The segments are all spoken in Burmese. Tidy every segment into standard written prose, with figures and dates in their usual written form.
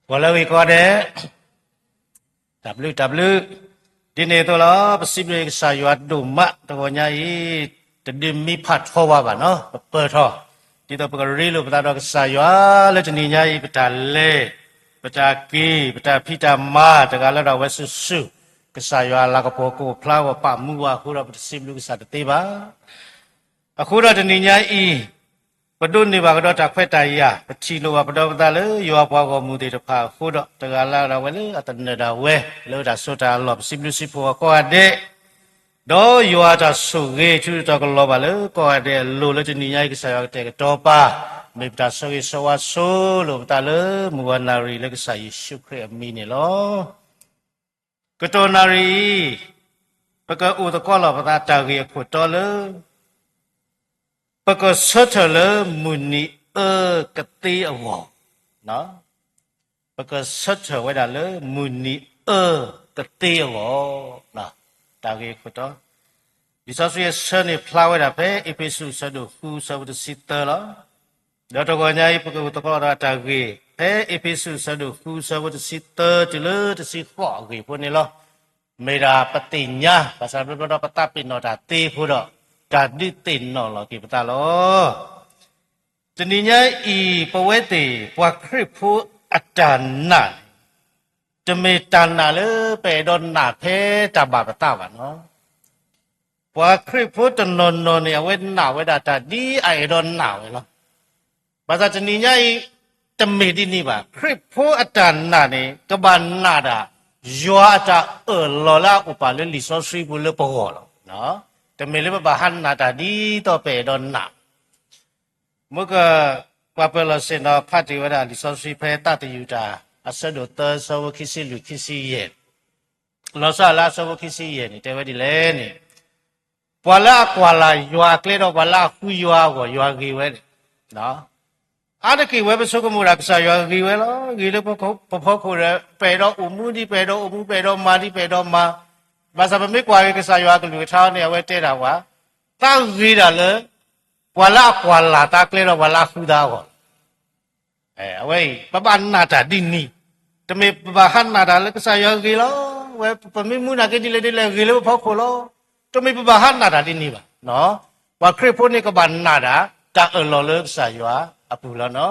Walau ikut ada W di ni tu lah pasibik sayuat dumak terusnya terdiri pat hawa ba no pertho kita pergi lu pada sayuat le jenisnya petale petaki peta ma tegala dah wesusu kesayuat lah kepoku pelawa pak muwa kura pasibik sadetiba aku dah jenisnya Pedun ni bagado tak petaya, pecilo bagado betale, yo apa kau mudi depa, kuda tegala rawale atau neda weh, lo dah sudah lob simlu sipu kau ade, do yo ada suge curi tak lob bale, kau ade lo le jenisnya saya kata topa, mibda suge sawaso lo betale, muan nari le saya syukri amini lo, ketua nari, pakai utak kau lo betale tagi aku tole. Pakai setelah muni keti awal, no? Pakai setelah adalah muni keti awal, nah, tadi kita. Bisa saya seni pelawai apa? Episode satu, satu sita lah. Dato kanya pakai untuk orang tadi. Episode satu, satu sita jelas tersihat gitu ni lah. Merah petinya, pasal beberapa tapi no dati pula. Jadi tino lagi betul loh. Jenisnya pawete wakripu adana. Demi tanah le pedon nape tabak betul no. Wakripu tenon ni awen nawe data di aidon nawe lo. Bahasa jenisnya demi di ni ba. Kripu adana ni keban nada. Jua ada lola upale lisos ribu le pogol no. Temele bahan na tadi to pe don na. Muka papelo sena pati wada li so sui pe ta ti yuda. Asado te so kisi lu kisi ye. Lo sa la so kisi ye ni te wadi le ni. Wala kwala yua kle do wala hu yua go yua gi we. No. Ada ki we so ko mu ra ksa yua gi we lo. Gi le po ko re pe do umu di pe do umu pe do ma di pe do ma. Masa pemikir kesayuan keluar tahun ni awak tidak awak, tak gila le, wala tak kira wala sudah awak. Awak bahan nada dini, demi bahan nada le kesayuan gila, awak pemimu nak gila gila pokok demi bahan nada dini ba, no, waktu pun ni kebahan nada tak elok kesayuan apa lah no.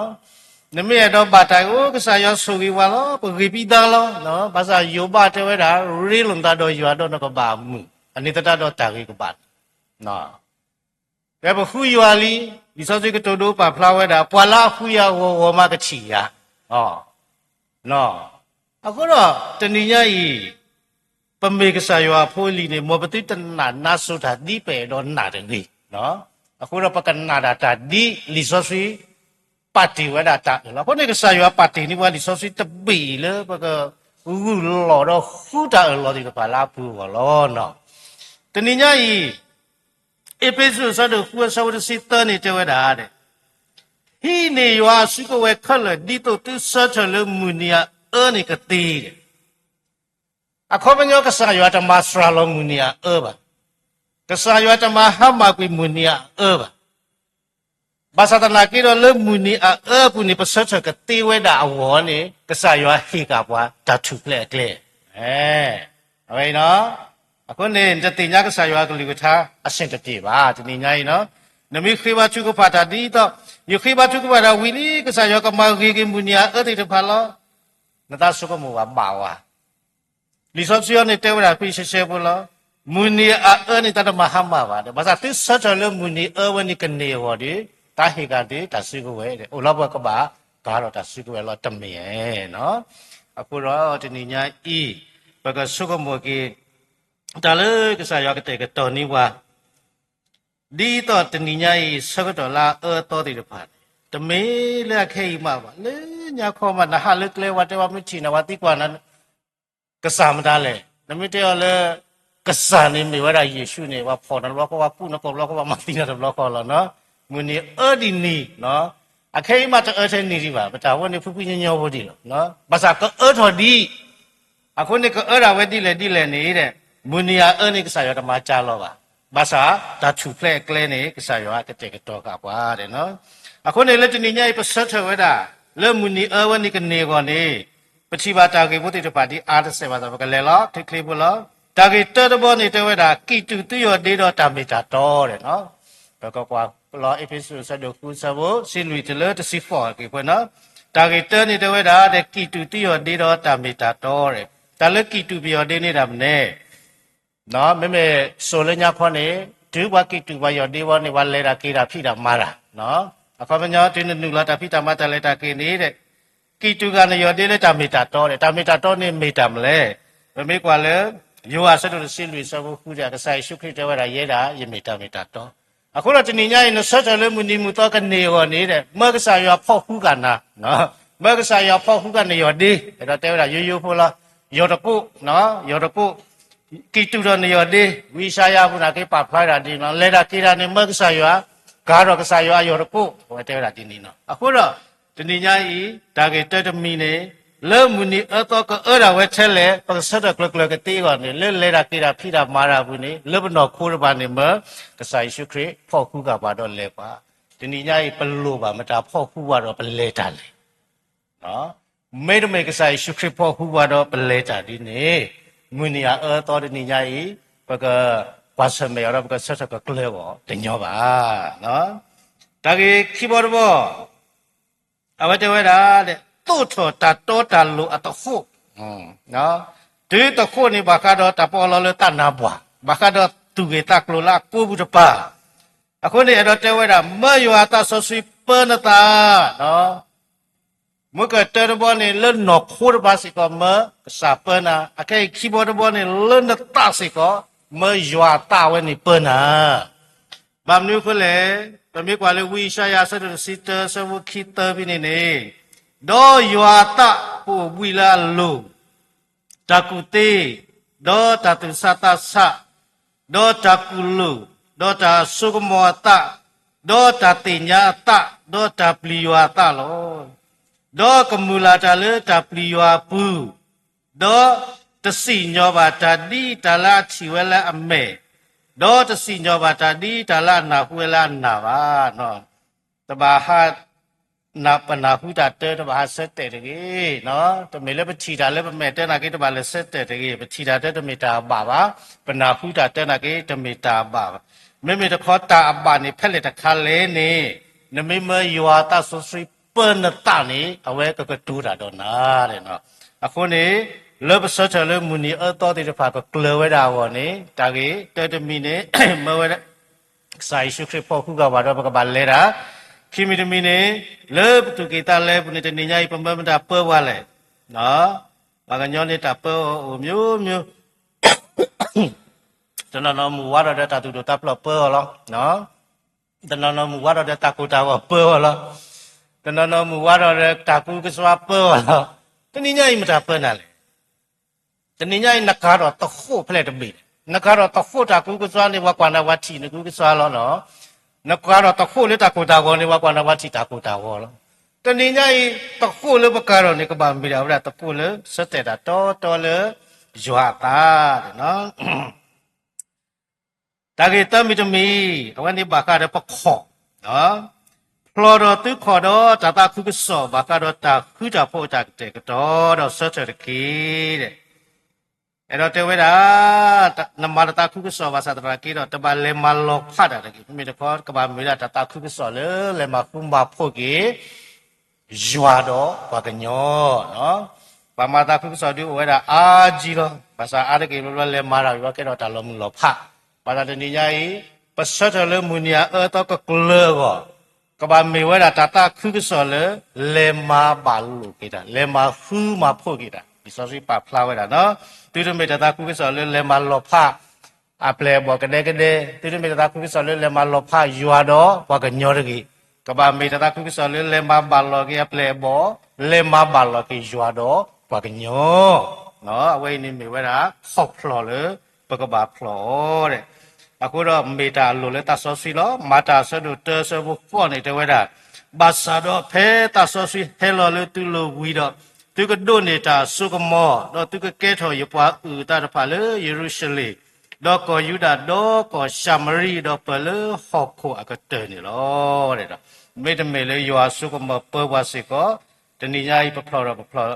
Nami ada batai kesayuan sugi wala pergi bidang lo, no bahasa yoba tewe dah real unta do yuado nak bamu, ani tata do tagi kebat, no. Kalau huyali, bisa juga todo pa flower dah, pala huya wama kecil ya, oh, no. Aku dah teninya pembeli kesayuan poli ni, mau betul tenan nasu tadi pedon nada ni, no. Aku dah pakai nada tadi lisosi. Pati wada tak lah. Apa ni kesayuan pati ni wali sosi tebi le pakai lo dah huda lo di kepala pu lo no. Teninya episode satu satu sita ni cewek dah ada. Ini ya suka wekal di tu search le munia ni keti. Aku punya kesayuan masra lo munia ba. Kesayuan mahama pi munia ba. Bahasa tanah kira lemuni puni peserta ketiwe dah awal ni kesayuan hikapwa dah cukup le. Apa ini? Aku ni jadinya kesayuan keliru tha asin jadi bah jadinya ini. Nami kriba cukup pada di tu, yukiba cukup pada wili kesayuan kemari kemunia tidak pala. Nanti suka muwa bawa. Lisosian ni tewe dah pi sesepula. Munia ni tak ada mahama bah. Bahasa tu search lemuni ni kene wadi. Tahi kadi tasiku we, ulah buat keba, kalau tasiku we lo temi no. Aku ro jeninya bagai suka mungkin, dalam kesaya kita ni wah, di to jeninya suka dola to di depan. Temi le kei ma, le nyako mana hal le wate wa mici na wati kuanan kesam dale. Temi dia le kesan ni mewara Yesus ni wa ponan wa ko wa pu na ko wa ko wa mati na lo ko lo no. Muni ni, no. Akhirnya macam ni riba, betul. Ni pupunya nyawa di lo, no. Bahasa ke di, aku ni ke awet di le ni de. Muni ni kesayuan macam lo ba. Bahasa dah cuplek le ni kesayuan kecek ketok apa de, no. Aku ni le jeninya ipa search weda, le muni ni kene ko ni. ฏิบัติตากีบุตรปฏิอาร์ตเสวะตบกันเลยล่ะที่คลิปบุล่ะตากีเตอร์บอลนี่เตวดากิจุตุยอดีดอตามิตาโตเลยเนาะแล้วก็กว่าล่ะเอพิโซดสะดวกคุณสาวสิลุยเตเลอร์ตสิฟอร์กี่คนเนาะตากีเตอร์นี่เตวดาเด็กกิจุตุยอดีดอตามิตาโตเลยแต่เล็กกิจุบิอดีนี่ดำเน่เนาะไม่โซเลญาคนนี้ถือว่ากิจุบิอดีวันนี้วันเลรากีราพี่ดำมาละเนาะเขาเป็นยอดที่นึกละแต่พี่ดำมาแต่เลรากีนี้เด็กกิจุกันยอดีเลยตามิตาโตเลยตามิตาโตนี่มีดำเลยไม่กว่าเลยยูอาศัยตัวสิลุยสาวคู่จากสายสุขิตเวลาเยดายิมิตามิตาโตအခုတော့ဒီညရင်ဆက်ကြလို့မနီမူတော့ကနေရောနေတဲ့မကစားရဖောက်ခုကနာနော်မကစားရဖောက်ခုကနေရောဒီအဲ့တော့တဲရရိုးရိုးဖို့လားရောတကုနော်ရောတကုကိတူရနေရောဒီဝိရှာယဘုနာကေပါဖလာဒီနော်လေတာကေတာနေမကစားရကားတော့ကစားရရောတကုဟိုတဲရဒီနီနော်အခုတော့ဒီညရင်ဒါကေတက်တမီနေလဲမူနီအတော့ကအဲ့ဒါဝဲချက်လေပစတဲ့ကလကလကတေးကနေလဲလေတာကေတာဖိတာမာရာဘူးနေလဲဘနော်ခိုးရပါနေမကစားရှုခရဖောက်ခုကပါတော့လဲပါဒီညရင်ပလို့ပါမတာဖောက်ခုကတော့ပလဲတာလေနော်မေတ္တမေကစားရှုခရဖောက်ခုကတော့ပလဲတာဒီနေမူနီအတော့ဒီညရင်ပကပါစမေရပကဆက်ဆက်ကကလဲပေါ့တညောပါနော်ဒါကေခိဘောဘောအဝတဝဲတာတဲ့တိုးထော်တာတောတာလူအတခုနော်ဒီတခုနေဘာကတော့တပေါ်လောလတနာဘွာဘာကတော့သူကေတကလိုလာကိုဘူးတပါအခုနေတော့တဲဝဲတာမယောတာဆဆွေပနတာနော်မကတဲဘောနေလနော်ခိုးပါစီကမစာပနာအကေခီဘောဘောနေလနတာစီကမယောတာဝဲနေပနာဘာမနုခလေတမေကွာလေဝိရှာယာဆဒစီတဆဝခိတပိနေနေဒေါ်ယွာတပူဝီလာလူတကုတေဒေါ်တတုသတသဒေါ်တကုလူဒေါ်တသုကမောတဒေါ်တတိညာတဒေါ်တပလီယွာတလောဒေါ်ကမူလာတလေတပလီယွာပူဒေါ်တစီညောပါတတိတလာချီဝဲလာအမေဒေါ်တစီညောပါတတိတလာနာဝဲလာနာပါနော်တဘာဟာနာပနာဟုတာတဲတဘာဆက်တဲ့တကြီးနော်တမေလည်းပချီတာလည်းပမဲ့တဲနာကေတဘာလည်းဆက်တဲ့တကြီးပချီတာတဲ့တမေတာပါပါပနာဟုတာတဲနာကေတမေတာပါမေမေတခေါ်တာအပါနေဖက်လက်တခါလဲနေနမေမယောတာဆွဆွေပနတာနေအဝဲကကတူတာတော့နာတဲ့နော်အခုနေလောပစချလေမူနီအတော်တဲ့ဖာကကလဝဲတာဘောနေတာကေတဲတမီနေမဝဲဆိုင်ရှုခရဖို့ခုကဘာတော့ကဘာလဲတာခိမီတမီနေလေပတုကေတာလေပုန်တနေညာပမမတာပွဲဝါလဲနော်ဘာကညောနေတာပွဲမျိုးမျိုးတနနမူဝါရတဲ့တာတူတပ်လပွဲလောနော်တနနမူဝါရတဲ့တာကူတာပွဲလောတနနမူဝါရတဲ့တာကူကစွာပွဲလောတနေညာမတာပွဲနာလေတနေညာနကာတော့တခုဖလက်တမီနကာတော့တခုတာကူကစွာနေဝကွာနာဝတိနကူကစွာလောနော်နကတော့တခုလေတကူတာကောနေဝကွာနဝတိတကူတာဝောလောတနေညာတခုလေဘကတော့နေကဘာမီရာဝရတခုလေစတဲ့တာတော်လေယွာတာတဲ့နော်တာကေတမီတမီအဝနေဘာကတော့ပခောနော်ဖလော်တော်သူခေါ်တော့တတာခုကစောဘာကတော့တာခုတာဖို့တာတဲ့ကတော့စတဲ့ကေတဲ့အဲ့တော့တဲဝဲတာနမတာခုကစောဘာသာတရာကေတော့တပါလေမလောဖတ်တာကေမိတခေါ်ကဘာမီရာတတာခုကစောလေမဖုံဘာဖို့ကေယွာတော့ဘာကညောနော်ဘာမတာခုကစောဒီဝဲတာအာကြီးတော့ဘာသာအားကေလောလေမာရာရောကေတော့တလောမလောဖတ်ဘာသာတနေညာဤပစတ်လေမူနီယာတော့ကကလောကဘာမီဝဲတာတတာခုကစောလေမာဘာလူကေတာလေမာဖူးမာဖို့ကေတာဒီစောစီပါဖလာဝဲတာနော်သူတို့မေတ္တာကုကစောလေမလောဖအပလေဘောကတဲ့ကတဲ့သူတို့မေတ္တာကုကစောလေမလောဖယွာတော့ဘောကညောရကြီးကဘာမေတ္တာကုကစောလေမဘာလောကြီးအပလေဘောလေမဘာလောကြီးယွာတော့ဘောကညောနော်အဝိနေမေဝဲတာခေါဖလောလေပကဘာဖလောတဲ့အခုတော့မေတ္တာလို့လေတဆောစီလောမာတာဆဒုတဆဘဖို့နေတဲ့ဝဲတာဘာသာတော့ဖဲတဆောစီဟဲလောလေသူလိုဝီတော့သူကဒိုနေတာစုကမောတော့သူကကဲထော်ရပွားဥတာတဖာလေယေရုရှလင်တော့ကိုယူဒာတော့ကိုရှာမရီတော့ပလေဟော့ခိုအကတဲနေလောတဲ့တော့မေတ္တမေလေယောစုကမောပဝါစီကောတဏိညာဤပဖလောတော့ပဖလော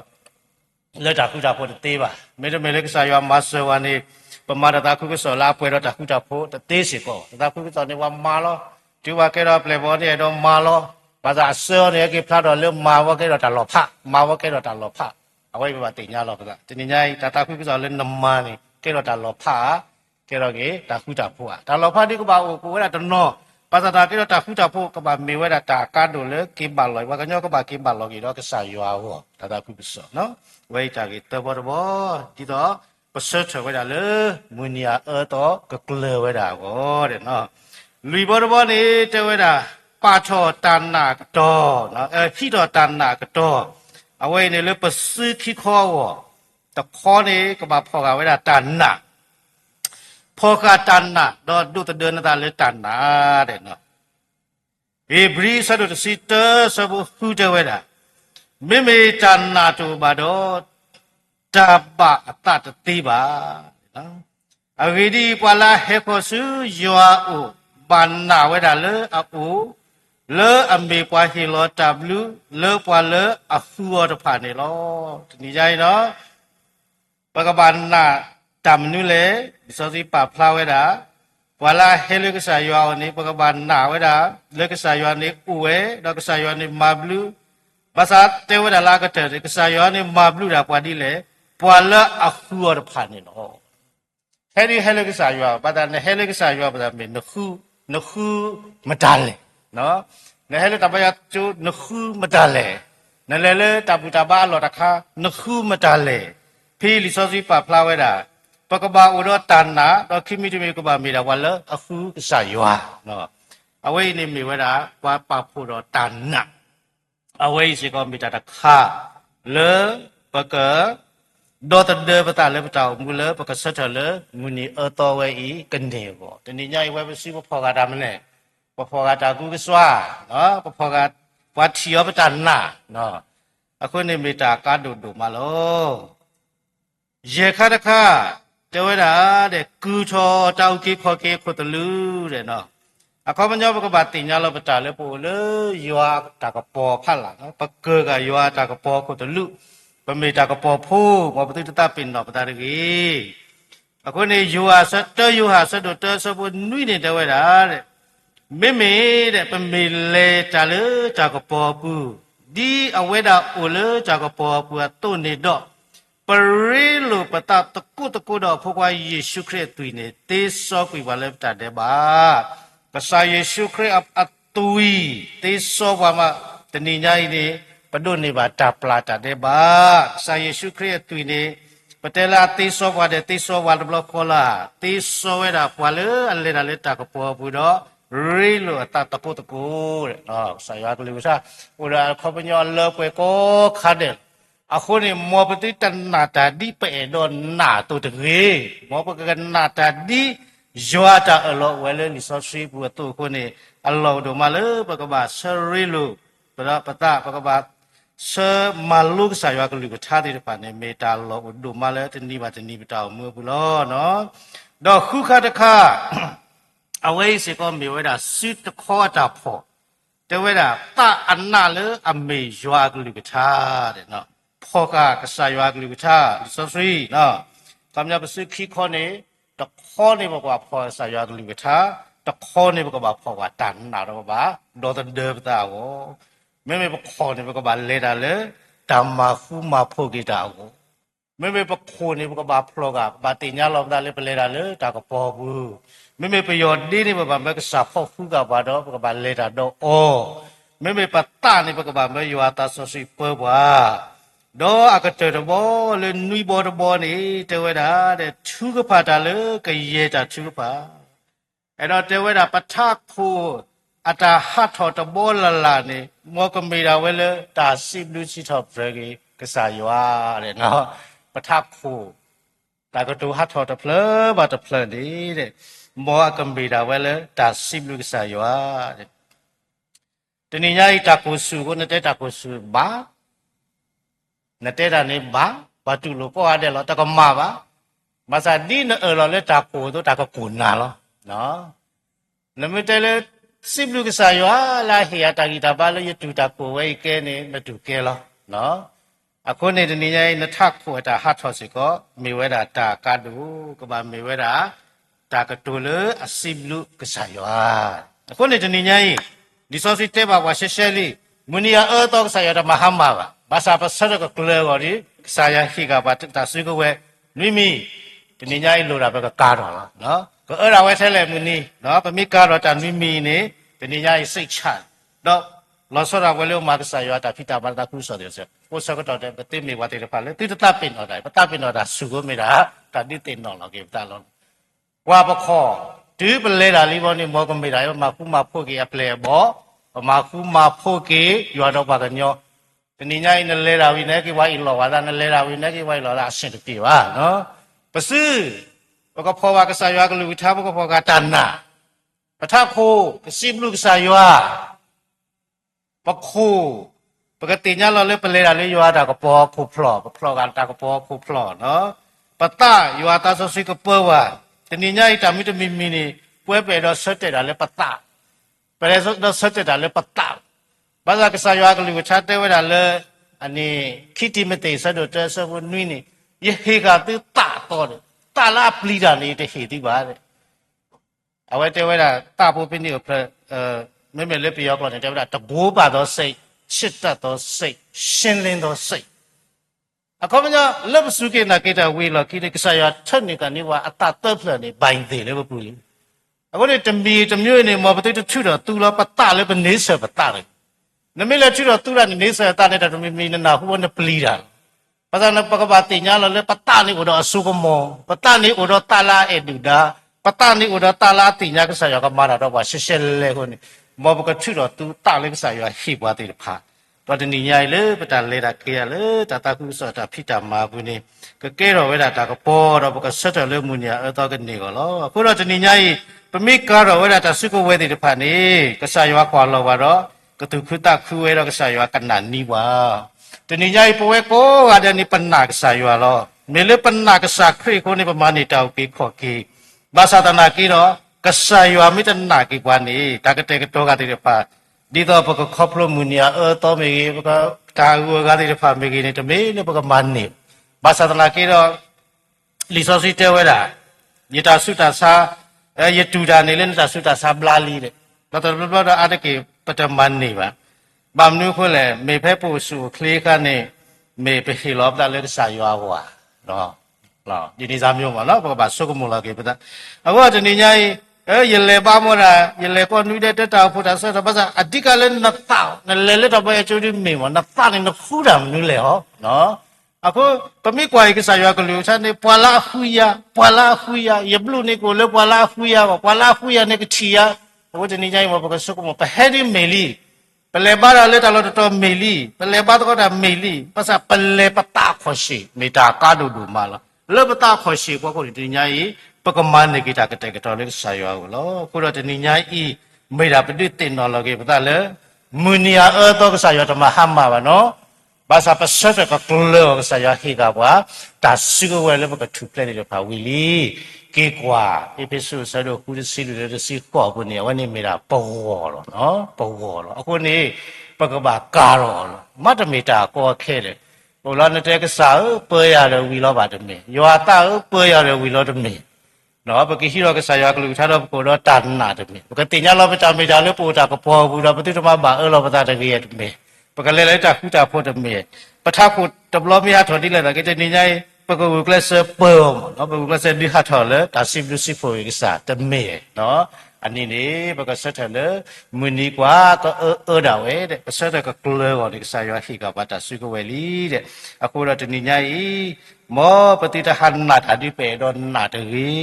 လက်တာခုတာဖို့တေးပါမေတ္တမေလကစားရွာမဆောဝနေပမာဒတာခုကစောလာပွဲတော့တာခုတာဖို့တေးစီကောတာခုကစောနေဝမာလောဒီဝကဲတော့ပလေဘောနေတော့မာလောဘာသာဆောနေကေဖလာတော့လေမာဝကဲတော့တာလောဖမာဝကဲတော့တာလောဖအဝိဘဘာတင်ညာလောပါတနင်္ညာတာခုကစောလေနမနေကဲတော့တာလောဖကဲတော့ကေတာခုတာဖို့တာလောဖဒီကဘာကိုဝဲတာတနောပါဇာတာကဲတော့တာခုတာဖို့ကဘာမေဝဲတာတာကာဒိုလေကေဘာလောဝကညောကဘာကေဘာလောကေတော့ကစားရွာဟောတာခုကစောနော်ဝိတာကေတဘောတဘောဒီတော့ပစေချဝဲတာလေမွနီယာတော့ကကလဝဲတာကောတဲ့နော်လူဘောတဘောနေတဝဲတာပါချောတဏနာကတော့နော်ခိတော်တဏနာကတော့အဝဲနေလေပစုခိခောဝတခောနေကဘာဖောကဝဲတာတဏနာဖောကတဏနာတော့ဒုတဒေနတာလေတဏနာတဲ့နော်ဘေဘရီဆဒုတစီတဆဘဟုတဝဲတာမိမိတဏနာတူပါတော့တပအတတတိပါနော်အဝိဒီပွာလာဟေခောစုယောအိုဘာနာဝဲတာလေအိုလေအမေပွားဟီလောတဘလူလေပွာလေအဖူော်တဖာနေလောဒီနေ့ကြရင်တော့ပကဘာနာတမ်နုလေစောစီပါဖလာဝဲတာပွာလာဟေလေကဆာယောနေပကဘာနာဝဲတာလေကဆာယောနေဥဝဲတော့ကဆာယောနေမဘလူဘာသာတေဝဒလာကတဲ့ကဆာယောနေမဘလူတာပွာဒီလေပွာလာအဖူော်တဖာနေလောဟဲဒီဟဲလေကဆာယောဘာသာနေဟဲလေကဆာယောဘာသာမေနခုမတလေနော်နဲလေတပယကျိုနခုမတလေနလေလေတပူတဘာလောတခါနခုမတလေဖီလီစောစီပါဖလာဝဲတာပကဘာဥရောတဏနာတော့ခိမိတမေကဘာမေတာဝါလအခုကဆာယောနော်အဝိနေမေဝဲတာပွားပါဖို့တော့တဏနာအဝိစီကောမေတာတခါလေပကဒေါ်တဒေပတာလေပတောင်မူလေပကဆက်ထလေမူနီအတော်ဝဲဤကနေကောတနေ့ညဝဲပစီမဖော်ကတာမလဲပဖော်ကတာကူကစွာနော်ပဖော်ကဝတ်ချီယောပတနာနော်အခုနေမေတာကာဒုဒုမလောရေခါတခါတဝဲတာတဲ့ကူချောတောက်ကိခောကေခုတလူတဲ့နော်အခုမညောပကဘာတင်ညာလောပတာလေပိုလေယောတကပေါ်ဖတ်လာနော်ပကေကယောတကပေါ်ခုတလူပမေတာကပေါ်ဖို့မပတိတပင်တော့ပတာတကြီးအခုနေယောဟာစတယောဟာစတတဆဘနွိနေတဝဲတာတဲ့မေမေတဲ့ပမေလေတလေတာကပေါ်ပူဒီအဝဲတာအိုလေတာကပေါ်ပူတုန်နေတော့ပရိလိုပတာတကုတော့ဖို့ကွာယေရှုခရစ်တွင်နေတေဆောကွေပါလေတာတဲ့ပါကစားယေရှုခရစ်အတူီတေဆောပါမတဏိညာဤနေပဒုနေပါတာပလာတာတဲ့ပါစာယေရှုခရစ်တွင်နေပတေလာတေဆောပါတဲ့တေဆောဝါဒဘလခေါ်လာတေဆောဝဲတာပွာလေအလေတာလေတာကပေါ်ပူတော့ရီလိုအတတကုတဲ့နော်ဆရာကလေးကစားဟိုလာခေါပညောလောပွဲကိုခါတဲ့အခုနေမောပတိတနာတာဒီပဲတော့နာတူတကြီးမောပကနာတာဒီယွာတာအလောဝဲလေနိဆောရှိဘူးတူခုနေအလောတို့မလေပကဘာဆရီလိုပဒပတာပကဘာဆမလုကဆရာကလေးကထားတဲ့ပါနေမေတာလောတို့မလေတနိပါတနိပတောမူဘူးလောနော်တော့ခုခါတခါအဝိစေကောမေဝဲတာစုတခောတာဖို့တဝဲတာတအနာလေအမေယွာကလူကထားတဲ့နော်ဖောကကဆာယွာကလူကထားစောစီနော်ကံမြပစုခိခောနေတခောနေဘကွာဖောဆာယွာကလူကထားတခောနေဘကွာဖောကတန်နာတော့ပါဒေါ်တဒေပတာကိုမဲမဲဘခောနေဘကွာလေတာလေဓမ္မဖူမဖို့ကိတာကိုမဲမဲဘခောနေဘကွာဖလောကဘာတင်ညာလောကတာလေပလေတာလေတာကပေါ်ဘူးမေမေပယောဒီနေဘမကစာဖို့ဖူကဘာတော့ကဘာလေတာတော့အော်မေမေပတာနေဘကဘာမယောတာဆစီပေါ်ပါတော့အကတဲ့ဘောလေနွိဘောတဘောနေတဝဲတာတဲ့ထူးကဖာတာလေကရဲတာထူးကဖာအဲ့တော့တဝဲတာပထခိုအတာဟတ်တော်တဘောလလာနေမောကမေတာဝဲလေတာစိဘလူချီတော်ဘရဂီကစားရွာတဲ့နော်ပထခိုတာကတူဟတ်တော်တဖလဘာတဖလနေတဲ့မောကံဗေဒဝဲလေတာစိဘလူကဆာယောတဲ့တဏိညာဤတာကိုစုကိုနဲ့တာကိုစုဘာနဲ့တာနေဘာဘာတူလို့ကိုရတယ်လို့တကမပါမစာဒီနော်လောလေတာကိုတို့တာကကိုနာလောနော်နမတဲလေစိဘလူကဆာယောလာဟေယတာဂီတာဘာလေယတူတာကိုဝဲကဲနေမတူကဲလောနော် အခုနေတနည်းရဲ့နထဖို့တာဟာထောစီကိုမေဝဲတာတာကဒူကဘာမေဝဲတာတာကတူလအစိဘလူကဆာယောအခုနေတနည်းရဲ့ဒီဆိုစီတဲပါဝါရှဲရှဲလီမူနီယာအောတော့ကဆာယောတာမဟာမာပါဘာသာပစရကကလေဝရီကဆာယာခိကပါတာဆွေကဝဲမိမိတနည်းရဲ့လိုတာဘကကားတော်နော်ကအဲ့ဒါဝဲထဲလေမူနီနော်ပမိကားတော်တာမိမိနေတနည်းရဲ့စိတ်ချတော့လောစောရဝဲလို့မာကဆာယောတာဖိတာဘာတာခုဆိုတယ်ဆိုပိုစကတော့တဲ့တိမေဝတိရဖာလေတိတပင်တော်တယ်ပတပင်တော်တာစုကိုမေတာတာတိတင်တော်လောကေပတလောဝါပခောဒီပလဲတာလေးဘောနေမောကမေတာရောမခုမဖို့ကေအပလဲဘောမခုမဖို့ကေရွာတော့ပါကညောတဏိညာနလဲတာဝိနေကေဝိုင်လောဝါဒနလဲတာဝိနေကေဝိုင်လောတာအရှင်တပြေပါနော်ပစုဘကဖောဝါကဆာရွာကလူဝိထားဘကဖောကတဏ္ဏပထခိုကစိဘလူကဆာရွာပခိုปกติเนี่ยเราเล่นไปเลยเราเล่นยูอาตากระปอผูพลอกันตากระปอผูพลอเนาะปะตายูอาตาโซซิกระเปว่าทีนี้เนี่ยตามิตรมีนี่ป่วยไปเราเสด็จเราเล่นปะตาไปเราเสด็จเราเล่นปะตาภาษากษายากลิวชาติเวลาเลยอันนี้คิดที่ไม่ติดสะดุดเจอสมุนนี่นี่ยิ่งเหตุการณ์ที่ตาตัวเลยตาลาปลีดานี่จะเหตุที่บ้านเลยเอาไว้เวลาตาผู้เป็นนี่ก็ไม่เล่นไปยอกก่อนเวลาตะบูบาตัวเสยชิดตัวเสกชินเลนตัวเสกเขาไม่ยอมเลิกสุกี้นักกีฬาวิลกิเลสายาท่านนี่กันนี่ว่าอัตตาเติบเลยนี่ใบเดียวเลยว่าปุยเขาเนี่ยจำยืนนี่มาปฏิทินชุดเราตัวเราปัตตาเลยเป็นนิสัยปัตตาเลยนั่นไม่เลยชุดเราตัวเรานิสัยตาเนี่ยแต่มีนั่นนะหัวเนี่ยปลีดาภาษาเนี่ยปกติเนี่ยเราเลยปัตตานี่อุดรสุกโมปัตตานี่อุดรตาลาเอ็ดดาปัตตานี่อุดรตาลาติเนี่ยก็สายาก็มาเราว่าเชลเลยคนนี้มอบก็ชุดเราตัวตาเล็กสายว่าฮิบว่าติดผ่าตอนนี้ใหญ่เลยประจานเลยตาเกียเลยตาคุณสอดตาพิจามาบุญนี่ก็เกเราเวลาตากระปอเราบอกก็เสด็จเลยมุนยาตากันนี่ก็แล้วพวกเราจะนี่ใหญ่เป็นมิการเราเวลาตาสุกเวติดผ่านี่ก็สายว่าความเราว่าเราก็ถูกคือตาคือเวลาก็สายว่ากันนันนี่ว่าจะนี่ใหญ่ป่วยก็อาจจะนี่ปัญหาก็สายว่าเราเมื่อปัญหาก็สักครู่คนนี้ประมาณนี้เท่ากี่ข้อกี่ภาษาตนากี่เราก็สายว่าไม่ตันหนักกี่วันนี้ตากระเตกตัวกันติดผ่าดีต่อพวกครอบครัวมุนีต่อเมื่อพวกตาวัวกันที่ฟ้าเมื่อกี้นี่จะไม่เนี่ยพวกมันนี่ภาษาตะลักเราลิซอสิเทวดายิตาสุตาสายิตูดานี่เล่นตาสุตาสาบลาลีเลยเราต้องรู้ว่าอะไรกี่ปัจจุบันนี่วะบางนู้นคนเลยไม่เพ่ปูสู่คลีกันนี่ไม่ไปฮิลอบได้เลยสายวัวเนาะดีนี่จำยงว่าเนาะพวกบ้านสุกมุลากี่ปะตาเอาว่าจะนี่ไงยันเล่บ้ามัวนะยันเล่คนวิเดตตาพูดอะไรสักภาษาอดีตการเล่นนักตานั่นเล่นต่อไปจะดูมีมันนักตานี่นักคู่ดำนู่นเลยเหรอเนาะအခုပမိကွာကစားရွာကလူချနေပွာလာဖူယာယဘလူနေကိုလေပွာလာဖူယာနေကချီယာဟိုတနေကြိုင်မပကဆုကမပဟဲဒီမေလီပလေဘာရလေတလို့တော်မေလီပလေဘာတော့တာမေလီပစပလေပတာခေါ်ရှိမေတာကာဒူဒူမာလာလေပတာခေါ်ရှိကိုဒီညာဤပကမန်နေကိတာကတဲ့ကတော့လေစားရွာကိုလောခုတော့တနေညာဤမေတာပတိတင်တော်လောကေပတာလေမူနီယာတော့ကစားရွာတမဟမ်မာပါနော်bahasa pesat ke keluar saya hingga apa tak suka wala bukan tuple ni lepas wili kekwa episode saya kulit silu dari si kau pun ni awak ni mira power no power aku ni pakai bakar mata mita kau kere kalau nanti kesal pergi ada wila pada me yo tahu pergi ada wila pada me no bagi hero ke saya kalau cara kalau tanah pada me bukan tinggal lo macam mita lo pun tak kepau pun betul cuma bah lo betul ada dia pada meปกติเลยจากคู่จากพูดเมียประทับพูดตบล้อมีหัดถอดนี่เลยนะก็จะนี่ไงปกติก็เลยเสือเปิ่มเนาะปกติก็เสือดีหัดถอดเลยแต่สิบดูสิบฝูงศาสตร์แต่เมียเนาะอันนี้นี่ปกติเสือถอดเลยมือนี้กว่าก็ดาวเด็กเสือถอดก็กลัวก่อนที่สายว่าฮีกับว่าแต่สุกเวลีเด็กakuเราจะนี่ไงหมอปฏิทานหนาดอดีเปดอนหนาดรี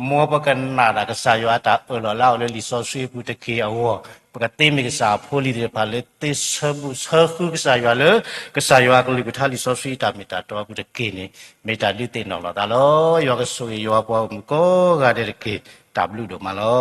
มัวประกันหนาดก็สายว่าแต่เราเล่าเลยลิซอสุยพูดตะเกียวัวปกติมีกษาพูลิเดพาเลติสบุสคือกษาอยู่เลยกษาอยู่ก็ลิบุทาลิซอสุยตามิตาตัวพูดเก่งนี่มิตาลิเตนอลตาลอยากสุยอยู่ว่าพอมก็กาเดเกตับลูดมาลอ